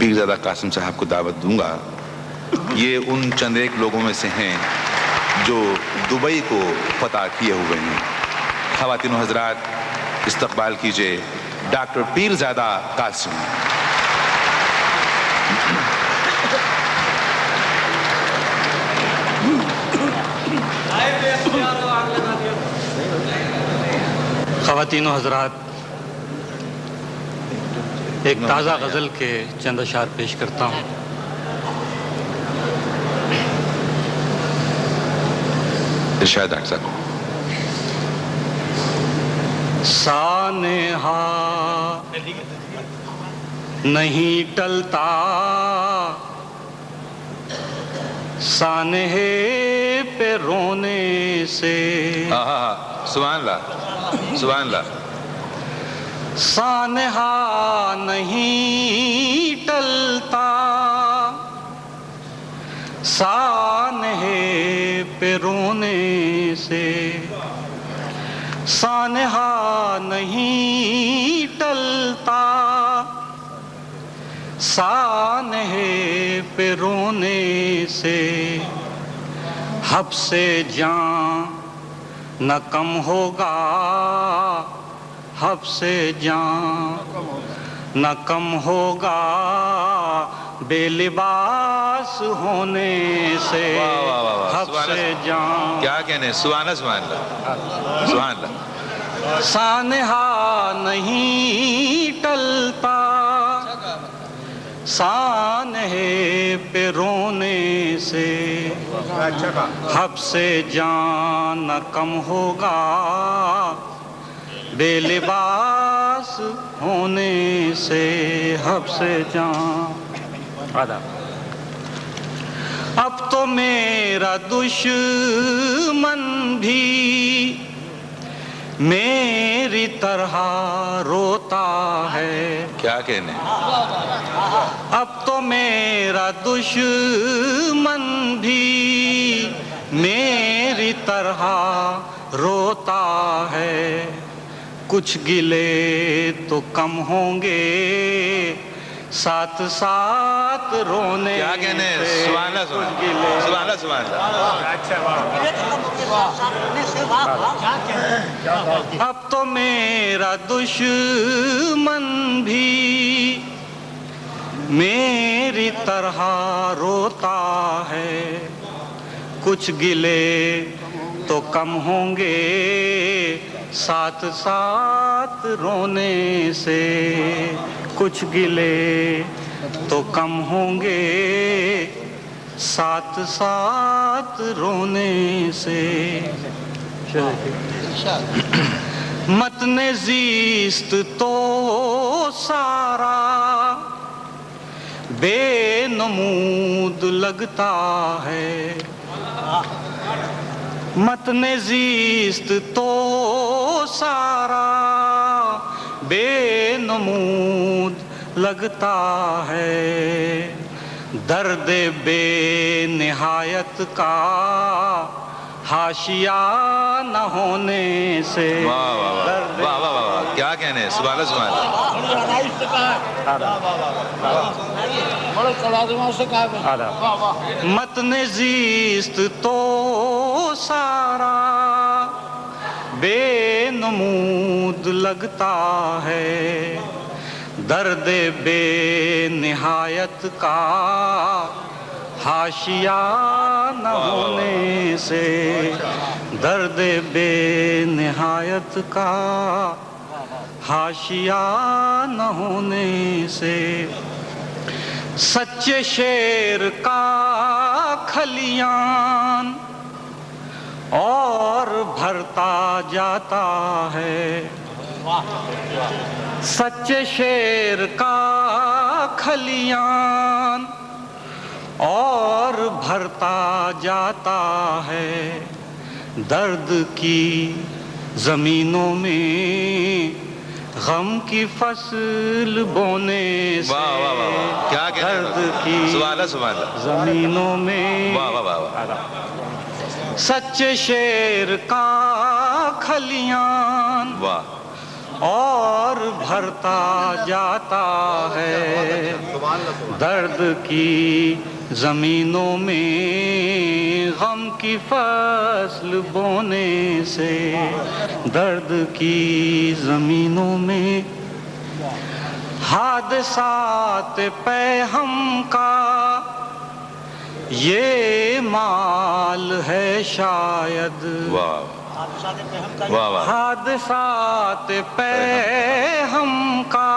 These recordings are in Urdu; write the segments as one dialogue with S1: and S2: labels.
S1: پیرزادہ قاسم صاحب کو دعوت دوں گا. یہ ان چند ایک لوگوں میں سے ہیں جو دبئی کو فتح کیے ہوئے ہیں. خواتین و حضرات استقبال کیجئے ڈاکٹر پیرزادہ قاسم.
S2: خواتین و حضرات، ایک تازہ غزل کے چند اشعار پیش کرتا ہوں.
S1: ارشاد ڈاکٹر صاحب.
S2: سانحہ نہیں ٹلتا سانحے پہ رونے سے.
S1: سبحان اللہ سبحان اللہ.
S2: سانحہ نہیں ٹلتا سانحے پہ رونے سے. سانحہ نہیں ٹلتا سانحے پہ رونے سے. حبس جان نہ کم ہوگا حبس جان نہ کم ہوگا بے لباس ہونے سے. حبس جان
S1: کیا کہنے. سبحان اللہ سبحان اللہ سبحان اللہ.
S2: سانحہ نہیں ٹلتا سانحے پہ رونے سے. حبس جان نہ کم ہوگا بے لباس ہونے سے. حبس جان. اب تو میرا دشمن بھی میری طرح روتا ہے.
S1: کیا کہنے.
S2: اب تو میرا دشمن بھی میری طرح روتا ہے. کچھ گلے تو کم ہوں گے ساتھ ساتھ رونے.
S1: کیا کہنے. سبحان اللہ سبحان اللہ سبحان اللہ.
S2: اب تو میرا دشمن بھی میری طرح روتا ہے. کچھ گلے تو کم ہوں گے ساتھ ساتھ رونے سے. کچھ گلے تو کم ہوں گے ساتھ ساتھ رونے سے. متن زیست تو سارا بے نمود لگتا ہے. متن زیست تو سارا بے نمود لگتا ہے. درد بے نہایت کا حاشیہ نہ ہونے سے.
S1: واہ واہ واہ واہ واہ. کیا کہنے. سبحان اللہ سبحان
S2: اللہ. متن زیست تو سارا بے نمود لگتا ہے. درد بے نہایت کا حاشیہ نہ ہونے سے. درد بے نہایت کا حاشیہ نہ ہونے سے. سچے شیر کا کھلیان اور بھرتا جاتا ہے. سچے شیر کا کھلیان اور بھرتا جاتا ہے. درد کی زمینوں میں غم کی فصل بونے سے.
S1: کیا
S2: درد کی زمینوں میں سچے شیر کا کھلیان اور بھرتا جاتا ہے. درد کی زمینوں میں غم کی فصل بونے سے، درد کی زمینوں میں حادثات پیہم کا یہ مال ہے شاید،
S1: واہ واہ واہ،
S2: حادثات پیہم کا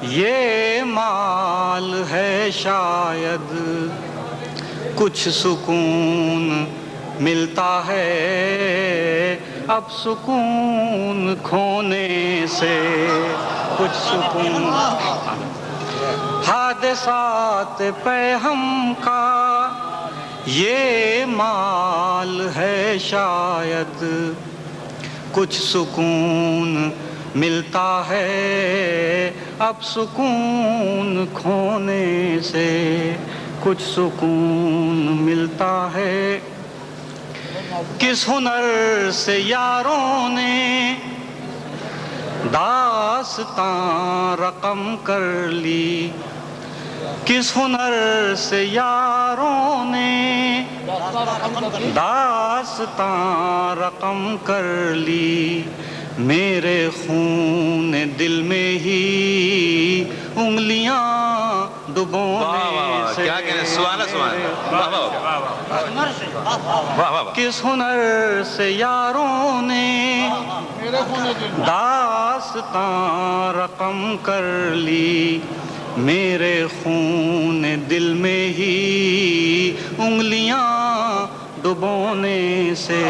S2: یہ مال ہے شاید، کچھ سکون ملتا ہے اب سکون کھونے سے، کچھ سکون، حادثات پیہم کا یہ مال ہے شاید، کچھ سکون ملتا ہے اب سکون کھونے سے، کچھ سکون ملتا ہے۔ کس ہنر سے یاروں نے داستاں رقم کر لی، کس ہنر سے یاروں نے داستاں رقم کر لی، میرے خون دل میں ہی انگلیاں ڈبونے سے،
S1: کیا کہنے، سبحان اللہ، واہ واہ،
S2: کس ہنر سے یاروں نے داستاں رقم کر لی، میرے خون دل میں ہی انگلیاں ڈبونے سے،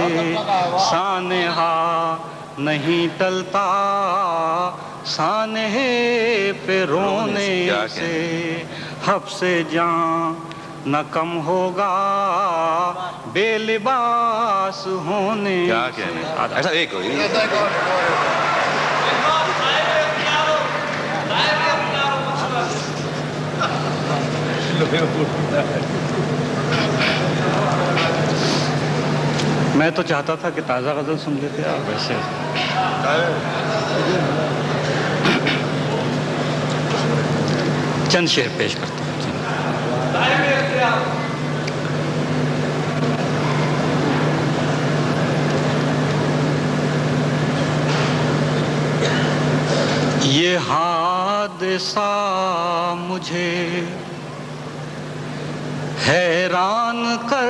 S2: سانحہ نہیں ٹلتا سانحے پہ رونے سے، حبس جاں نہ کم ہوگا بے لباس ہونے
S1: کیا
S2: سے۔
S1: کہنے، ایسا ایک ہوئی،
S2: میں تو چاہتا تھا کہ تازہ غزل سن لیتے آپ، ویسے چند شعر پیش کرتا ہوں۔ یہ حادثہ مجھے حیران کر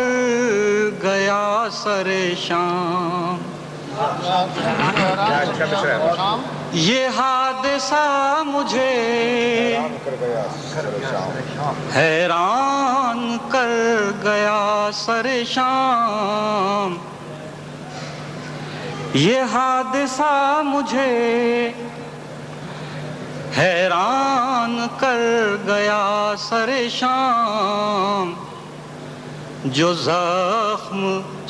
S2: گیا سر شام، یہ حادثہ مجھے حیران کر گیا سر شام، یہ حادثہ مجھے حیران کر گیا سر شام، جو زخم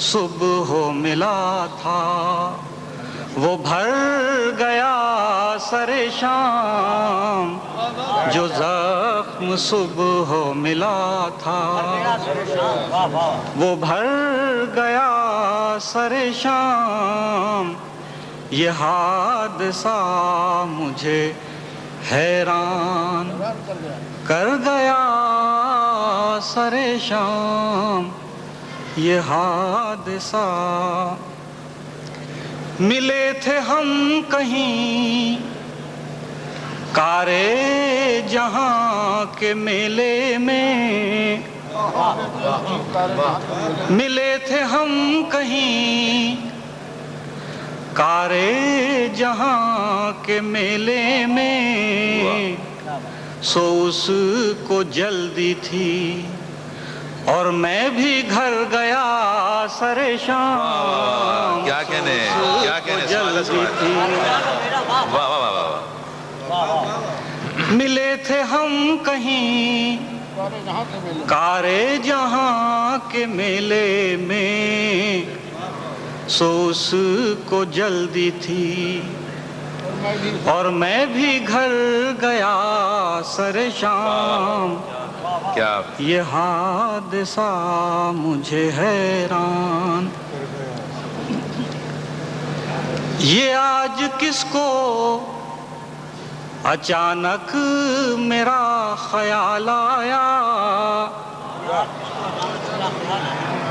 S2: صبح ملا تھا وہ بھر گیا سر شام، جو زخم صبح ملا تھا وہ بھر گیا سر شام، یہ حادثہ مجھے حیران کر گیا سر شام، یہ حادثہ۔ ملے تھے ہم کہیں کارے جہاں کے میلے میں، ملے تھے ہم کہیں کارے جہاں کے میلے میں، سو اس کو جلدی تھی اور میں بھی گھر گیا سر شام،
S1: کیا کہنے، کیا کہنے،
S2: جلدی تھی،
S1: واہ واہ واہ واہ،
S2: ملے تھے ہم کہیں کارے جہاں کے میلے میں، سو اس کو جلدی تھی اور میں بھی گھر گیا سر شام،
S1: کیا
S2: یہ حادثہ مجھے حیران، یہ آج کس کو اچانک میرا خیال آیا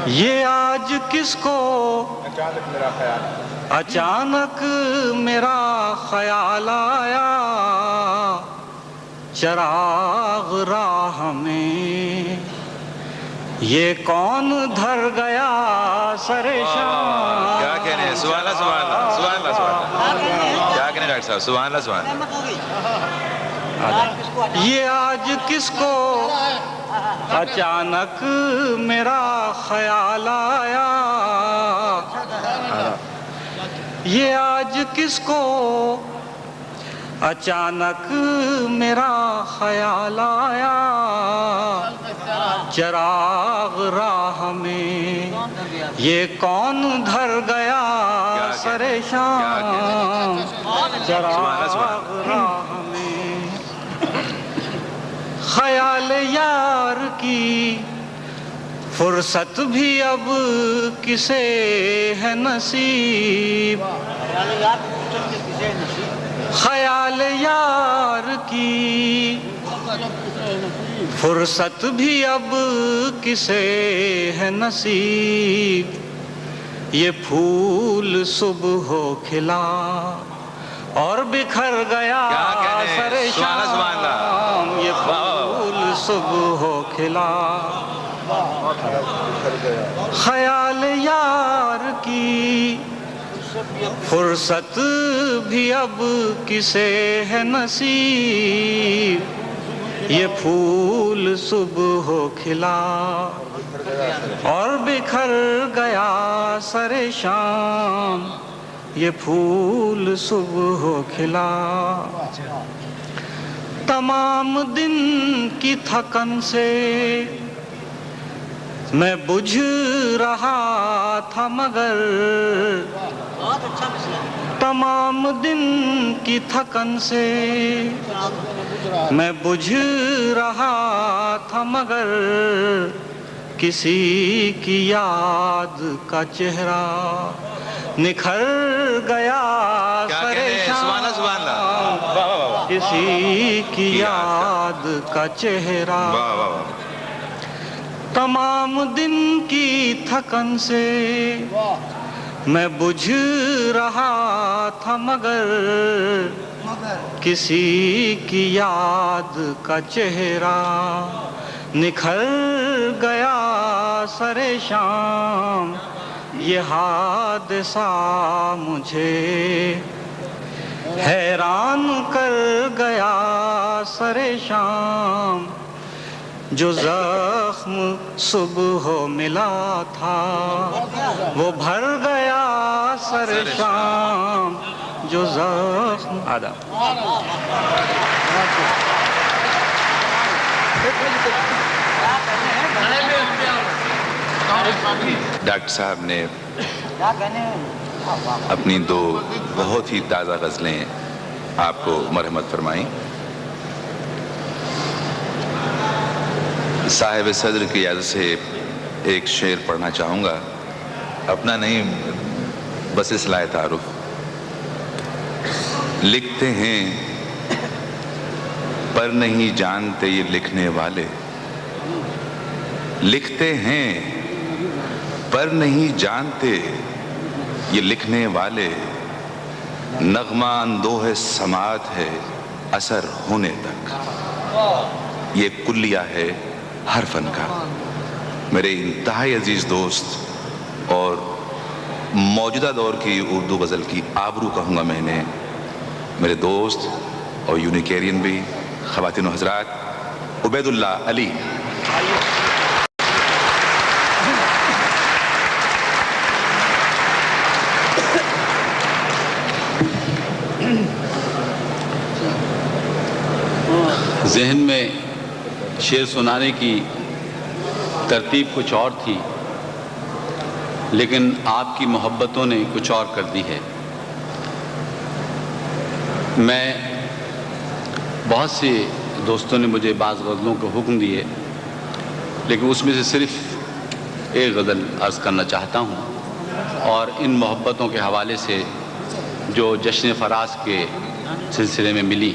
S2: یہ آج کس کو اچانک میرا خیال آیا چراغ راہ میں یہ کون دھر گیا سر شام.
S1: کیا کہنے ہیں؟ سبحان اللہ سبحان اللہ سبحان اللہ سبحان اللہ. کیا کہنے ڈاکٹر صاحب؟ سبحان اللہ سبحان اللہ.
S2: یہ آج کس کو اچانک میرا خیال آیا یہ آج کس کو اچانک میرا خیال آیا چراغ راہ میں یہ کون دھر گیا سر شام چراغ راہ میں خیال یار کی فرصت بھی اب کسے ہے نصیب خیال یار کی فرصت بھی اب کسے ہے نصیب یہ پھول صبح ہو کھلا اور بکھر گیا سر شام یہ پھول صبح ہو کھلا خیال یار کی فرصت بھی اب کسے ہے نصیب یہ پھول صبح ہو کھلا اور بکھر گیا سر شام یہ پھول صبح ہو کھلا تمام دن کی تھکن سے میں بجھ رہا تھا مگر تمام دن کی تھکن سے میں بجھ رہا تھا مگر کسی کی یاد کا چہرہ نکھر گیا سر شام کسی کی یاد کا چہرہ تمام دن کی تھکن سے میں بجھ رہا تھا مگر کسی کی یاد کا چہرہ نکھر گیا سر شام یہ حادثہ مجھے حیران کر گیا سر شام جو زخم صبح ملا تھا وہ بھر گیا سر شام جو زخم
S1: ڈاکٹر صاحب نے اپنی دو بہت ہی تازہ غزلیں آپ کو مرحمت فرمائیں. صاحب صدر کی اجازت سے ایک شعر پڑھنا چاہوں گا، اپنا نہیں بس اصلاح تعارف. لکھتے ہیں پر نہیں جانتے یہ لکھنے والے، لکھتے ہیں پر نہیں جانتے یہ لکھنے والے، نغمہ اندوہ سماعت ہے اثر ہونے تک، یہ کلیہ ہے ہر فن کا. میرے انتہائی عزیز دوست اور موجودہ دور کی اردو غزل کی آبرو کہوں گا میں نے، میرے دوست اور یونیکیرین بھی، خواتین و حضرات، عبید اللہ علی.
S3: ذہن میں شعر سنانے کی ترتیب کچھ اور تھی، لیکن آپ کی محبتوں نے کچھ اور کر دی ہے. میں بہت سے دوستوں نے مجھے بعض غزلوں کو حکم دیے، لیکن اس میں سے صرف ایک غزل عرض کرنا چاہتا ہوں، اور ان محبتوں کے حوالے سے جو جشن فراز کے سلسلے میں ملی.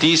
S3: 30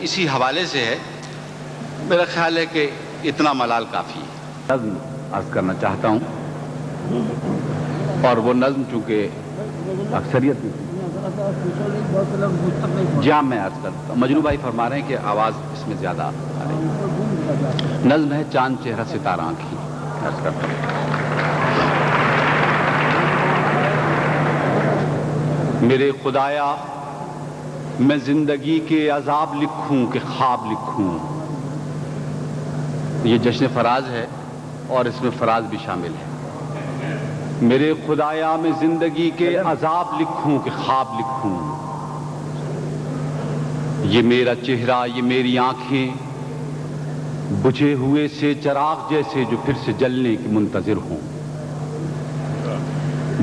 S3: اسی حوالے سے ہے. میرا خیال ہے کہ اتنا ملال کافی ہے. نظم عرض کرنا چاہتا ہوں، اور وہ نظم چونکہ اکثریت جام میں عرض کرتا ہوں. مجنو بھائی فرما رہے ہیں کہ آواز اس میں زیادہ آ رہی ہے. نظم ہے چاند چہرہ ستارہ آنکھیں. عرض کرتا ہوں. میرے خدایا میں زندگی کے عذاب لکھوں کہ خواب لکھوں. یہ جشن فراز ہے اور اس میں فراز بھی شامل ہے. میرے خدایا میں زندگی کے عذاب لکھوں کہ خواب لکھوں. یہ میرا چہرہ، یہ میری آنکھیں بجھے ہوئے سے چراغ جیسے جو پھر سے جلنے کی منتظر ہوں.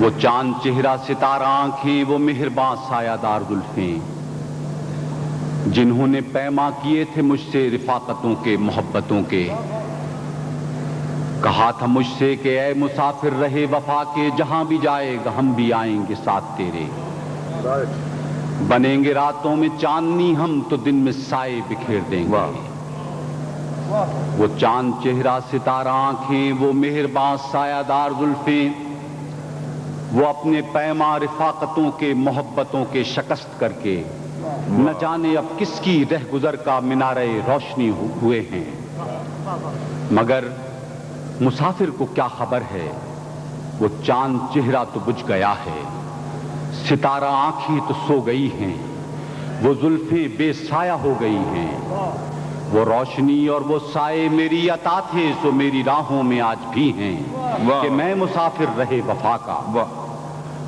S3: وہ چاند چہرہ ستارہ آنکھیں، وہ مہرباں سایہ دار زلفیں جنہوں نے پیما کیے تھے مجھ سے رفاقتوں کے، محبتوں کے. کہا تھا مجھ سے کہ اے مسافر رہے وفا کے، جہاں بھی جائے گا ہم بھی آئیں گے ساتھ تیرے. بنیں گے راتوں میں چاندنی ہم تو دن میں سائے بکھیر دیں گے. وہ چاند چہرہ ستارہ آنکھیں، وہ مہرباں سایہ دار زلفیں وہ اپنے پیما رفاقتوں کے، محبتوں کے شکست کر کے نہ جانے اب کس کی رہ گزر کا مینارے روشنی ہوئے ہیں. مگر مسافر کو کیا خبر ہے، وہ چاند چہرہ تو بجھ گیا ہے، ستارہ آنکھیں تو سو گئی ہیں، وہ زلفیں بے سایہ ہو گئی ہیں. وہ روشنی اور وہ سائے میری عطا تھے سو میری راہوں میں آج بھی ہیں کہ میں مسافر رہے وفا کا.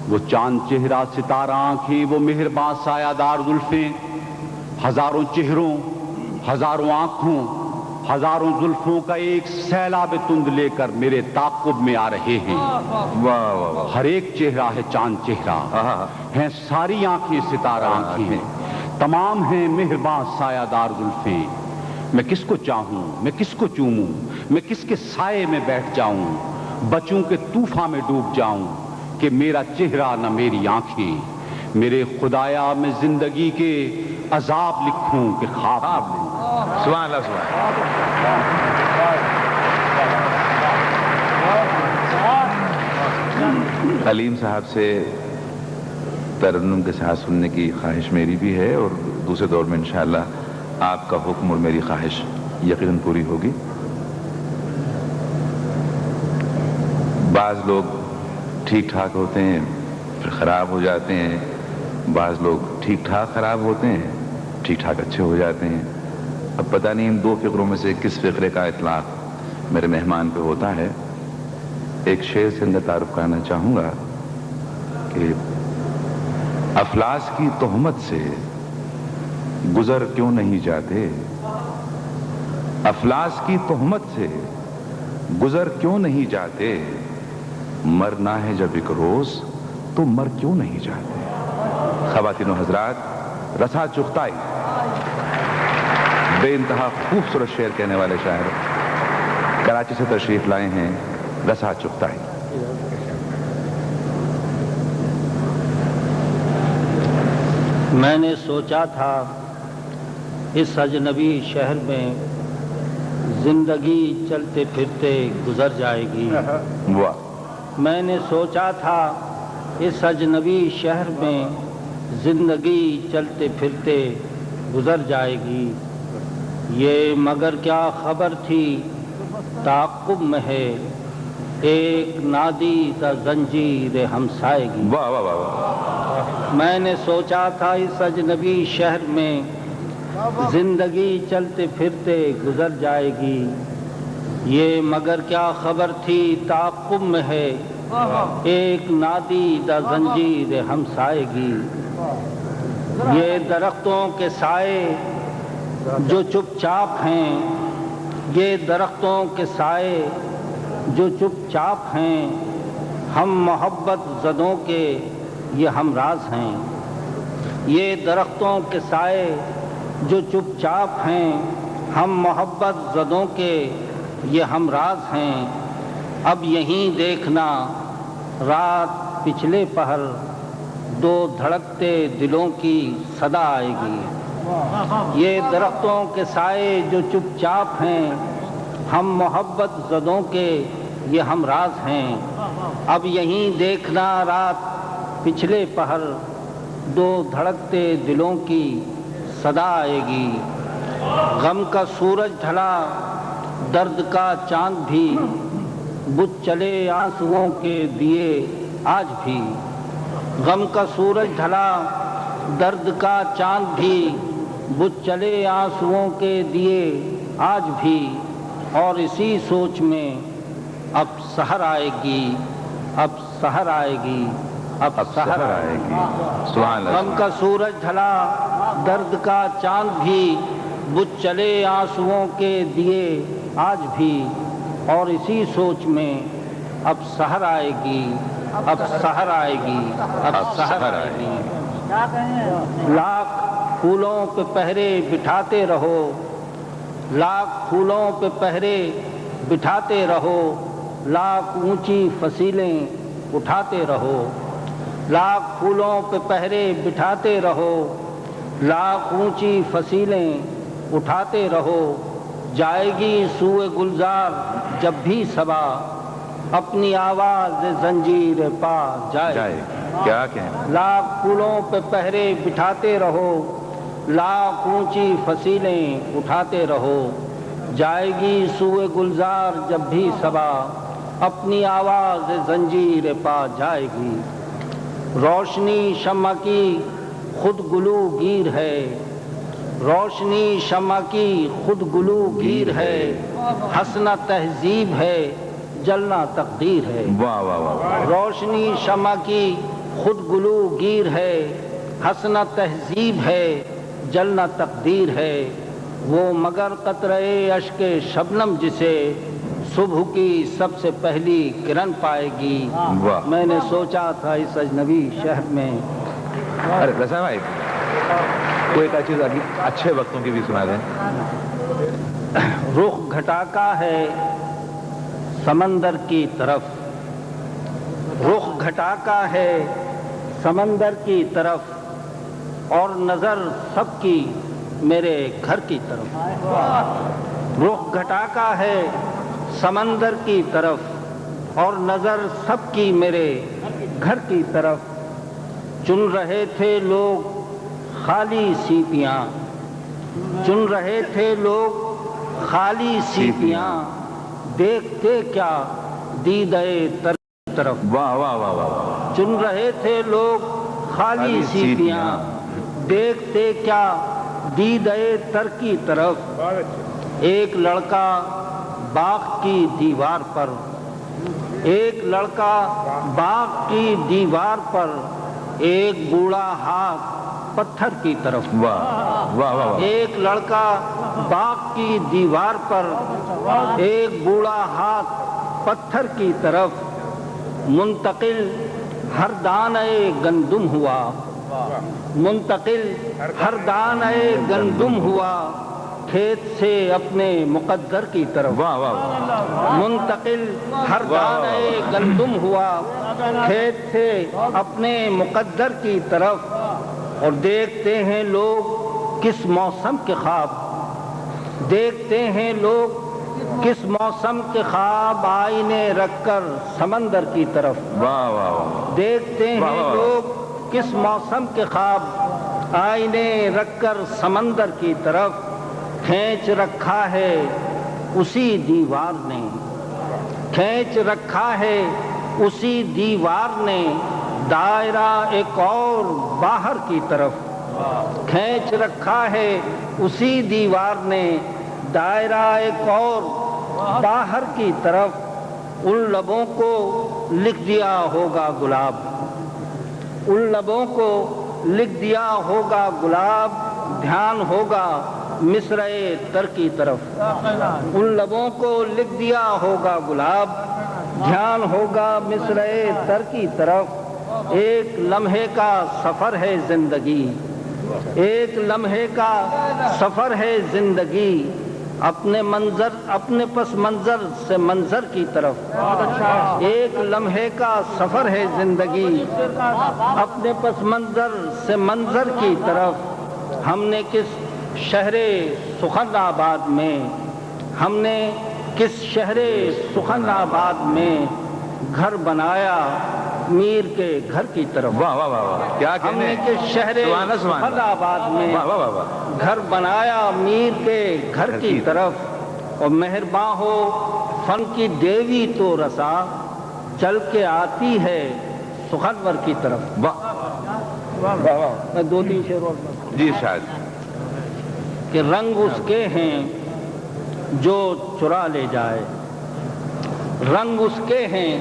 S3: وہ چاند چہرہ ستارہ آنکھیں، وہ مہرباں سایہ دار زلفیں ہزاروں چہروں، ہزاروں آنکھوں، ہزاروں زلفوں کا ایک سیلاب تند لے کر میرے تعاقب میں آ رہے ہیں. ہر ایک چہرہ ہے چاند چہرہ، ہیں ساری آنکھیں ستارہ آنکھیں ہیں، تمام ہیں مہرباں سایہ دار زلفیں. میں کس کو چاہوں، میں کس کو چوموں، میں کس کے سائے میں بیٹھ جاؤں، بچوں کے طوفان میں ڈوب جاؤں کہ میرا چہرہ نہ میری آنکھیں. میرے خدایا میں زندگی کے عذاب لکھوں کہ خواب لکھوں.
S1: سبحان اللہ سبحان اللہ. علیم صاحب سے ترنم کے ساتھ سننے کی خواہش میری بھی ہے، اور دوسرے دور میں انشاءاللہ آپ کا حکم اور میری خواہش یقیناً پوری ہوگی. بعض لوگ ٹھیک ٹھاک ہوتے ہیں پھر خراب ہو جاتے ہیں، بعض لوگ ٹھیک ٹھاک خراب ہوتے ہیں ٹھیک ٹھاک اچھے ہو جاتے ہیں. اب پتہ نہیں ان دو فقروں میں سے کس فقرے کا اطلاق میرے مہمان پہ ہوتا ہے. ایک شعر سے ان کا تعارف کرانا چاہوں گا کہ افلاس کی تہمت سے گزر کیوں نہیں جاتے، افلاس کی تہمت سے گزر کیوں نہیں جاتے، مرنا ہے جب ایک روز تو مر کیوں نہیں جاتے. خواتین و حضرات، رسا چغتائی بے انتہا خوبصورت شعر کہنے والے شاعر کراچی سے تشریف لائے ہیں، رسا چغتائی.
S4: میں نے سوچا تھا اس اجنبی شہر میں زندگی چلتے پھرتے گزر جائے گی. میں نے سوچا تھا اس اجنبی شہر میں زندگی چلتے پھرتے گزر جائے گی. یہ مگر کیا خبر تھی تعاقب میں ہے ایک نادی تا زنجیر ہمسائے گی.
S1: واہ واہ واہ واہ.
S4: میں نے سوچا تھا اس اجنبی شہر میں زندگی چلتے پھرتے گزر جائے گی. یہ مگر کیا خبر تھی تعاقب میں ہے ایک نادی دا زنجیر ہمسائے گی. یہ درختوں کے سائے جو چپ چاپ ہیں، یہ درختوں کے سائے جو چپ چاپ ہیں، ہم محبت زدوں کے یہ ہمراز ہیں. یہ درختوں کے سائے جو چپ چاپ ہیں، ہم محبت زدوں کے یہ ہمراز ہیں. اب یہیں دیکھنا رات پچھلے پہر دو دھڑکتے دلوں کی صدا آئے گی۔ یہ درختوں کے سائے جو چپ چاپ ہیں، ہم محبت زدوں کے یہ ہمراز ہیں۔ اب یہیں دیکھنا رات پچھلے پہر، دو دھڑکتے دلوں کی صدا آئے گی۔ غم کا سورج ڈھلا، درد کا چاند بھی، بجھ چلے آنسوؤں کے دیے آج بھی۔ غم کا سورج ڈھلا، درد کا چاند بھی، بجھ چلے آنسوؤں کے دیے آج بھی۔ اور اسی سوچ میں اب سحر آئے گی، اب سحر آئے گی، اب سحر آئے گی۔
S1: سبحان اللہ۔
S4: غم کا سورج ڈھلا، درد کا چاند بھی، بجھ چلے آنسوؤں کے دیے آج بھی۔ اور اسی سوچ میں اب سحر آئے گی، اب سحر آئے گی، اب سحر آئے گی۔ لاکھ پھولوں پہ پہرے بٹھاتے رہو، لاکھ پھولوں پہ پہرے بٹھاتے رہو، لاکھ اونچی فصیلیں اٹھاتے رہو۔ لاکھ پھولوں پہ پہرے بٹھاتے رہو، لاکھ اونچی فصیلیں اٹھاتے رہو۔ جائے گی سوئے گلزار جب بھی صبا، اپنی آواز زنجیر پا جائے گی۔
S1: کیا کہیں؟
S4: لاکھ پھولوں پہ پہرے بٹھاتے رہو، لاکھ اونچی فصیلیں اٹھاتے رہو۔ جائے گی سوئے گلزار جب بھی صبا، اپنی آواز زنجیر پا جائے گی۔ روشنی شمع کی خود گلو گیر ہے، روشنی شمع کی خود گلو گیر ہے، ہنسنا تہذیب ہے، جلنا تقدیر ہے۔
S1: واہ واہ واہ۔
S4: روشنی شمع کی خود گلو گیر ہے، ہنسنا تہذیب ہے، جلنا تقدیر ہے۔ وہ مگر قطرے اشک شبنم جسے صبح کی سب سے پہلی کرن پائے گی۔
S1: واہ۔
S4: میں نے سوچا تھا اس اجنبی شہر میں۔
S1: ارے رسا بھائی، کوئی ایک چیز ابھی اچھے وقتوں کی بھی سنا دیں۔
S4: رخ گھٹاکا ہے سمندر کی طرف، رخ گھٹاکا ہے سمندر کی طرف، اور نظر سب کی میرے گھر کی طرف۔ رخ گھٹاکا ہے سمندر کی طرف، اور نظر سب کی میرے گھر کی طرف۔ چن رہے تھے لوگ خالی سیپیاں، چن رہے تھے لوگ خالی سیپیاں، دیکھتے کیا دیدے تر کی طرف۔
S1: واہ واہ واہ واہ۔
S4: چن رہے تھے لوگ خالی سیپیاں، دیکھتے کیا دیدے تر کی طرف۔ ایک لڑکا باغ کی دیوار پر، ایک لڑکا باغ کی دیوار پر، ایک بوڑھا ہاتھ پتھر کی طرف۔
S1: واہ واہ واہ۔
S4: ایک لڑکا باغ کی دیوار پر، ایک بوڑھا ہاتھ پتھر کی طرف۔ منتقل ہر دانہ گندم ہوا، منتقل ہر دانہ گندم ہوا، کھیت سے اپنے مقدر کی طرف۔
S1: واہ واہ۔
S4: منتقل ہر دانہ گندم ہوا، کھیت سے اپنے مقدر کی طرف۔ اور دیکھتے ہیں لوگ کس موسم کے خواب، دیکھتے ہیں لوگ کس موسم کے خواب، آئینے رکھ کر سمندر کی طرف۔
S1: واہ واہ واہ۔
S4: دیکھتے ہیں لوگ کس موسم کے خواب، آئینے رکھ کر سمندر کی طرف۔ کھینچ رکھا ہے اسی دیوار نے، کھینچ رکھا ہے اسی دیوار نے، دائرہ ایک اور باہر کی طرف۔ کھینچ رکھا ہے اسی دیوار نے، دائرہ ایک اور باہر کی طرف۔ ان لبوں کو لکھ دیا ہوگا گلاب، ان لبوں کو لکھ دیا ہوگا گلاب، دھیان ہوگا مصرعے تر کی طرف۔ ان لبوں کو لکھ دیا ہوگا گلاب، دھیان ہوگا مصرعے تر کی طرف۔ ایک لمحے کا سفر ہے زندگی، ایک لمحے کا سفر ہے زندگی، اپنے پس منظر سے منظر کی طرف، ایک لمحے کا سفر ہے زندگی، اپنے پس منظر سے منظر کی طرف۔ ہم نے کس شہر سخن آباد میں، ہم نے کس شہر سخن آباد میں گھر بنایا میر کے گھر کی طرف۔
S1: واہ واہ واہ واہ، کیا
S4: ہم
S1: کہنے
S4: نے کس شہر سخن آباد میں
S1: واہ واہ واہ واہ،
S4: گھر بنایا میر کے گھر کی طرف۔ اور مہرباں ہو فن کی دیوی تو رسا، چل کے آتی ہے سخنور کی طرف۔
S1: واہ
S4: میں دو تین شعر اور
S1: جی شاید۔
S4: کہ رنگ اس کے ہیں جو چرا لے جائے، رنگ اس کے ہیں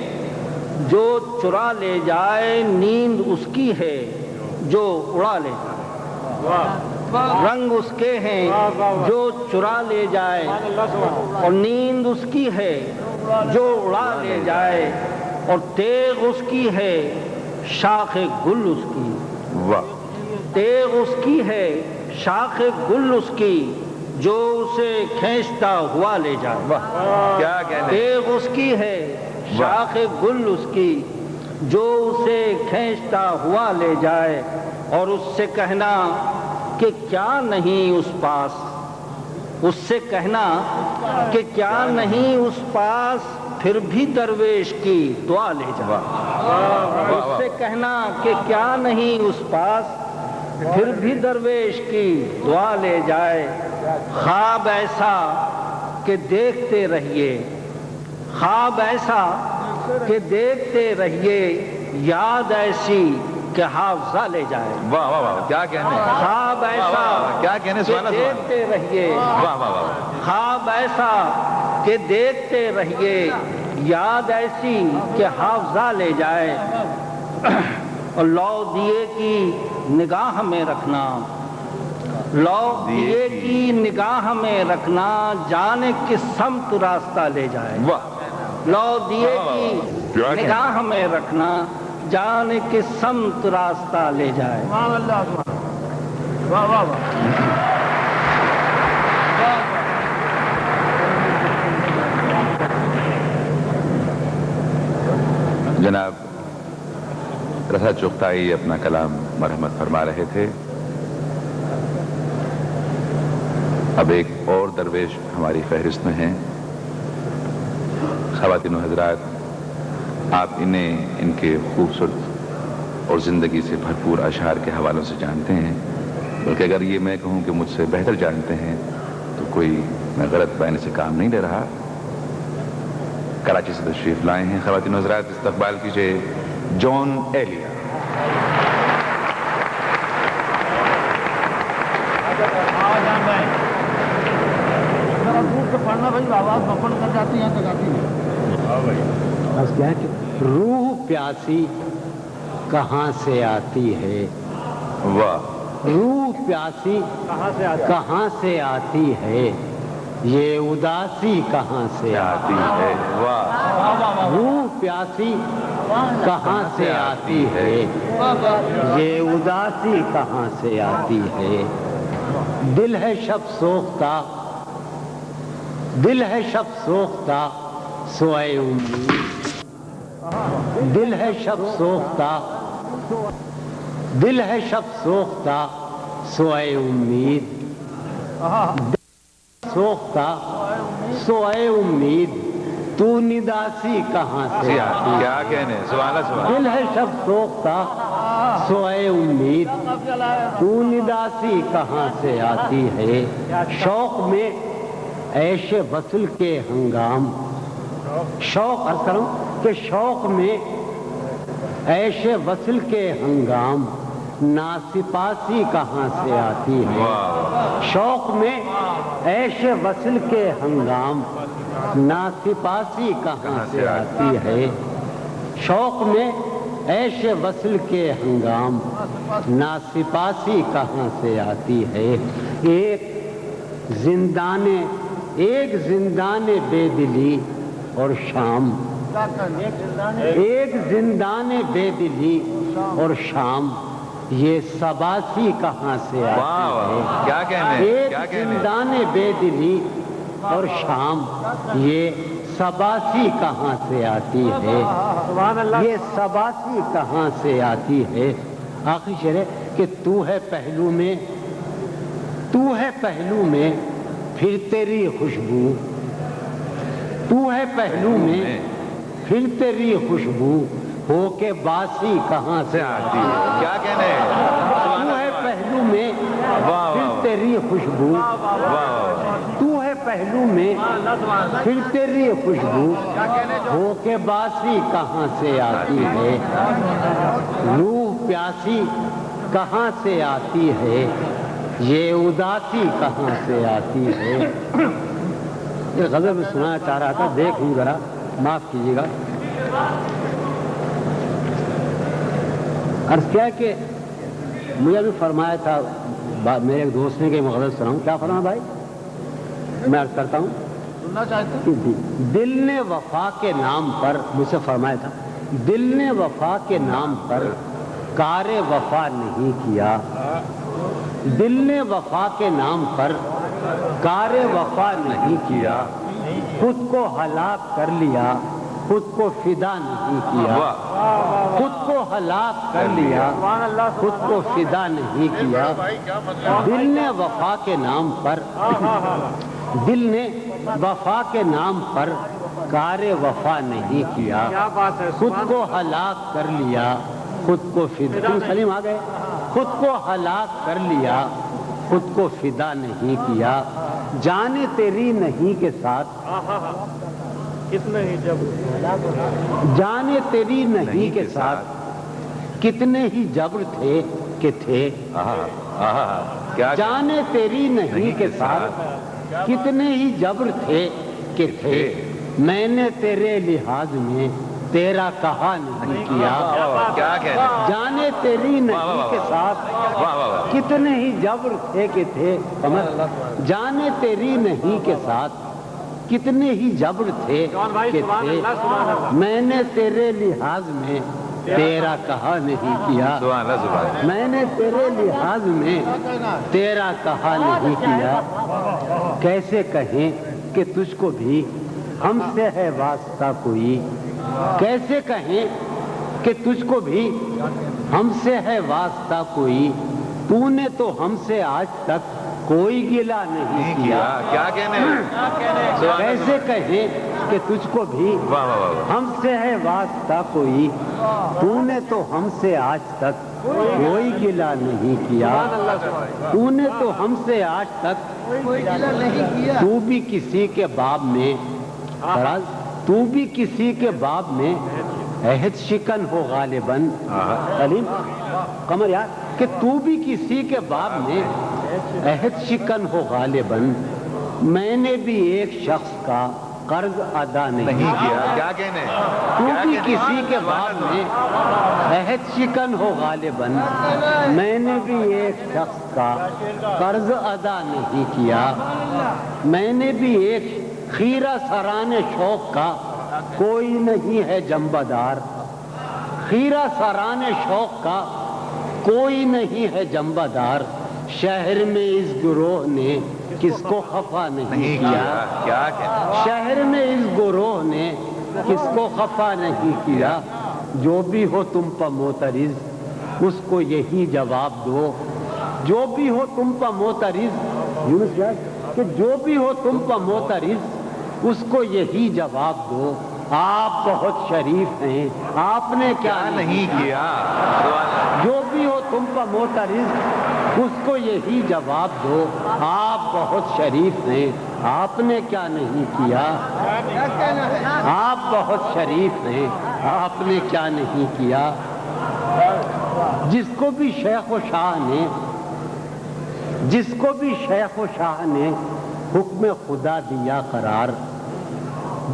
S4: جو چرا لے جائے، نیند اس کی ہے جو اڑا لے جائے۔ رنگ اس کے ہیں جو چرا لے جائے، اور نیند اس کی ہے جو اڑا لے جائے، اور تیغ اس کی ہے شاخ گل اس کی،
S1: واہ،
S4: تیغ اس کی ہے شاخ گل اس کی، جو اسے کھینچتا ہوا لے جائے۔
S1: کیا کہنے،
S4: تیغ اس کی ہے شاخ گل اس کی، جو اسے کھینچتا ہوا لے جائے، اور اس سے کہنا کہ کیا نہیں اس پاس، اس سے کہنا کہ کیا نہیں اس پاس، پھر بھی درویش کی دعا لے جائے۔ اس سے کہنا کہ کیا نہیں اس پاس، پھر بھی درویش کی دعا لے جائے۔ خواب ایسا کہ دیکھتے رہیے، خواب ایسا کہ دیکھتے رہیے، یاد ایسی کہ حافظہ لے جائے۔
S1: واہ واہ واہ، کیا کہنے،
S4: خواب ایسا
S1: کیا کہنے،
S4: کہ
S1: سبحان اللہ،
S4: دیکھتے رہیے،
S1: واہ واہ واہ،
S4: خواب ایسا کہ دیکھتے رہیے، یاد ایسی کہ حافظہ لے جائے۔ اور لو دیے کی نگاہ میں رکھنا، لو دیے کی نگاہ میں رکھنا، جانے کس سمت راستہ لے جائے۔ لو دیے کی نگاہ میں رکھنا، جانے کس سمت راستہ لے جائے۔
S1: جناب رضا چغتائی اپنا کلام مرحمت فرما رہے تھے۔ اب ایک اور درویش ہماری فہرست میں ہیں۔ خواتین و حضرات، آپ انہیں ان کے خوبصورت اور زندگی سے بھرپور اشعار کے حوالوں سے جانتے ہیں، بلکہ اگر یہ میں کہوں کہ مجھ سے بہتر جانتے ہیں تو کوئی میں غلط بیان سے کام نہیں لے رہا۔ کراچی سے تشریف لائے ہیں۔ خواتین و حضرات، استقبال کیجیے جان ایلیا۔
S5: روح پیاسی کہاں سے آتی ہے،
S1: واہ،
S5: روح پیاسی کہاں سے آتی ہے، یہ اداسی کہاں سے
S1: آتی ہے، واہ،
S5: روح پیاسی کہاں سے آتی ہے، یہ اداسی کہاں سے آتی ہے۔ دل ہے شب سوختہ، دل ہے شب سوختہ سوئے امید، دل ہے شب سوختہ، دل ہے شب سوختہ سوئے امید، سوختہ سوئے امید، تو نداسی کہاں سے آتی ہے۔
S1: کیا کہنے، سبحان اللہ، سبحان
S5: دل ہے شب سوختہ سوئے امید، تو نداسی کہاں سے آتی ہے۔ شوق میں عیش وصل کے ہنگام، شوق عرض کروں کہ شوق میں عیش وصل کے ہنگام، ناسپاسی کہاں سے آتی ہے۔ شوق میں عیش وصل کے ہنگام، ناسپاسی کہاں سے آتی ہے۔ شوق میں عیش وصل کے ہنگام، ناسپاسی کہاں سے آتی ہے۔ ایک زندان بے دلی اور شام، ایک زندان بے دلی اور شام، یہ سباسی کہاں سے آتی ہے۔
S1: کیا کہنے،
S5: ایک
S1: کیا کہنے،
S5: زندان بے دلی اور شام، یہ سباسی کہاں سے آتی ہے؟ یہ سباسی کہاں سے آتی ہے؟ آخری شعر ہے کہ تو ہے پہلو میں، تو ہے پہلو میں پھر تیری خوشبو، تو ہے پہلو میں پھر تیری خوشبو، ہو کے باسی کہاں سے آتی ہے؟
S1: کیا کہنے
S5: تو ہے پہلو میں پھر تیری خوشبو، تو ہے پہلو میں پھر تیری خوشبو، ہو کے باسی کہاں سے آتی ہے؟ روح پیاسی کہاں سے آتی ہے؟ یہ اداسی کہاں سے آتی ہے؟ یہ غزل میں سنانا چاہ رہا تھا، دیکھوں ذرا، معاف کیجیے گا۔ عرض کیا کہ مجھے بھی فرمایا تھا میرے ایک دوست نے کہ غزل سناؤں، کیا فرمایا بھائی؟ میں عرض کرتا ہوں، سننا چاہتے ہیں۔ دل نے وفا کے نام پر، مجھ سے فرمایا تھا، دل نے وفا کے نام پر کار وفا نہیں کیا، دل نے وفا کے نام پر کار وفا نہیں کیا، خود کو ہلاک کر لیا، خود کو فدا نہیں کیا، خود کو ہلاک کر لیا، خود کو فدا نہیں کیا، دل نے وفا کے نام پر، دل نے وفا کے نام پر کار وفا نہیں کیا، خود کو ہلاک کر لیا، خود کو فدا، سلیم آ گئے، خود کو ہلاک کر لیا، خود کو فدا نہیں کیا، جانے تیری نہیں کے ساتھ، کتنے ہی جبر، جانے تیری نہیں کے ساتھ کتنے ہی جبر تھے کہ تھے، جانے تیری نہیں کے ساتھ کتنے ہی جبر تھے کہ تھے، میں نے تیرے لحاظ میں تیرا کہا نہیں کیا، جانے تیری نہیں کے ساتھ کتنے ہی جبر تھے کہ تھے، جانے تیری نہیں کے ساتھ کتنے ہی جبر تھے کہ تھے، میں نے تیرے لحاظ میں تیرا کہا نہیں کیا، میں نے تیرے لحاظ میں تیرا کہا نہیں کیا، کیسے کہیں کہ تجھ کو بھی ہم سے ہے واسطہ کوئی، کیسے کہیں کہ تجھ کو بھی ہم سے ہے واسطہ کوئی، تو نے تو ہم سے آج تک کوئی گلہ نہیں کیا،
S1: کیا کہنے،
S5: کیسے کہیں کہ تجھ کو بھی ہم سے ہے واسطہ کوئی، تو نے تو ہم سے آج تک کوئی گلہ نہیں کیا، تو نے تو ہم سے آج تک تو بھی کسی کے باب میں، تو بھی کسی کے باب میں عہد شکن ہو غالباً، سلیم قمر یار، کہ تو بھی کسی کے باب میں عہد شکن ہو غالباً، میں نے بھی ایک شخص کا قرض ادا نہیں کیا،
S1: کیا کہنے،
S5: تو بھی کسی کے باب میں عہد شکن ہو غالباً، میں نے بھی ایک شخص کا قرض ادا نہیں کیا، میں نے بھی ایک خیرہ سران شوق کا کوئی نہیں ہے جنبدار، خیرہ سران شوق کا کوئی نہیں ہے جنبدار، شہر میں اس گروہ نے کس کو خفا نہیں کیا،
S1: کیا کہنے،
S5: شہر میں اس گروہ نے کس کو خفا نہیں کیا، جو بھی ہو تم پر معترض اس کو یہی جواب دو، جو بھی ہو تم پر معترض، یونس کہ جو بھی ہو تم پر معترض اس کو یہی جواب دو، آپ بہت شریف ہیں آپ نے کیا نہیں کیا، جو بھی ہو تم پر معترض اس کو یہی جواب دو، آپ بہت شریف ہیں آپ نے کیا نہیں کیا، آپ بہت شریف ہیں آپ نے کیا نہیں کیا، جس کو بھی شیخ و شاہ نے، جس کو بھی شیخ و شاہ نے حکم خدا دیا قرار،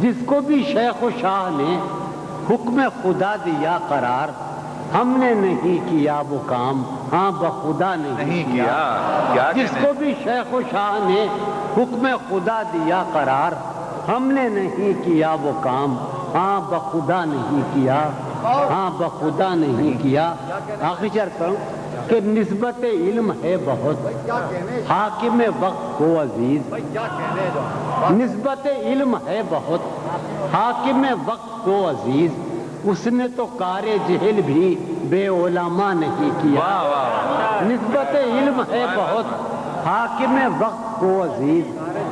S5: جس کو بھی شیخ و شاہ نے حکم خدا دیا قرار، ہم نے نہیں کیا وہ کام، ہاں بخدا نہیں کیا، جس کو بھی شیخ و شاہ نے حکم خدا دیا قرار، ہم نے نہیں کیا وہ کام، ہاں بخدا نہیں کیا، ہاں بخدا نہیں کیا۔ آخری چرچ کروں کہ نسبت علم ہے بہت حاکم وقت کو عزیز، نسبت علم ہے بہت حاکم وقت کو عزیز، اس نے تو کار جہل بھی بے علماء نہیں کیا۔ نسبت علم ہے بہت حاکم وقت کو عزیز،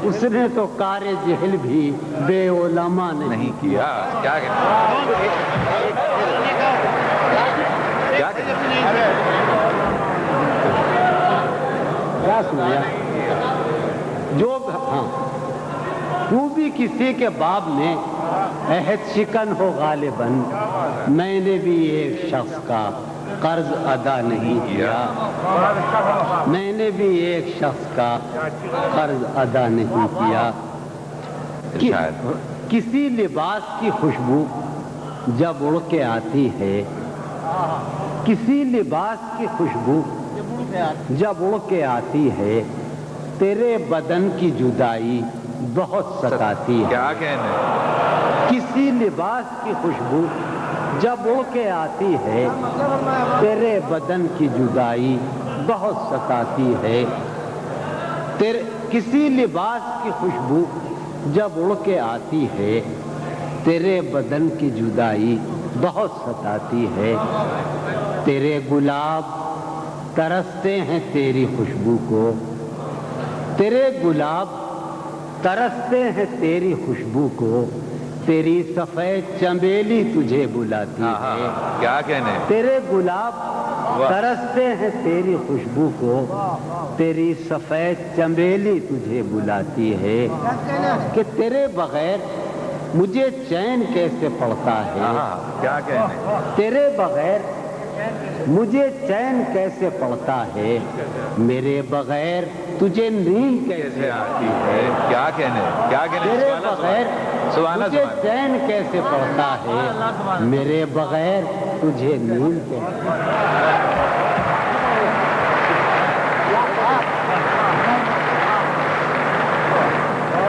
S5: اس نے تو کار جہل بھی بے علماء نہیں
S1: کیا۔ کیا
S5: کیا سنایا؟ جو ہاں وہ بھی کسی کے باب میں عہد شکن ہو غالباً، میں نے بھی ایک شخص کا قرض ادا نہیں کیا، میں نے بھی ایک شخص کا قرض ادا نہیں کیا۔ کسی لباس کی خوشبو جب اڑ کے آتی ہے، کسی لباس کی خوشبو جب اڑ کے آتی ہے، تیرے بدن کی جدائی بہت ستاتی ہے۔
S1: کیا کہنے؟
S5: کسی لباس کی خوشبو جب اڑ کے آتی ہے، تیرے بدن کی جدائی بہت ستاتی ہے۔ کسی لباس کی خوشبو جب اڑ کے آتی ہے، تیرے بدن کی جدائی بہت ستاتی ہے۔ تیرے گلاب ترستے ہیں تیری خوشبو کو، تیرے گلاب ترستے ہیں تیری خوشبو کو، تیری سفید چنبیلی تجھے بلاتی ہے۔
S1: کیا کہنے؟
S5: تیرے گلاب ترستے ہیں تیری خوشبو کو، تیری سفید چنبیلی تجھے بلاتی ہے، کہ تیرے بغیر مجھے چین کیسے پڑتا ہے،
S1: کیا کہنے؟
S5: تیرے بغیر مجھے چین کیسے پڑتا ہے، میرے بغیر تجھے نیند کیسے آتی ہے۔
S1: کیا کہنے؟ کیا کہنے؟
S5: تیرے بغیر مجھے چین کیسے پڑتا ہے، میرے بغیر تجھے نیند کیسے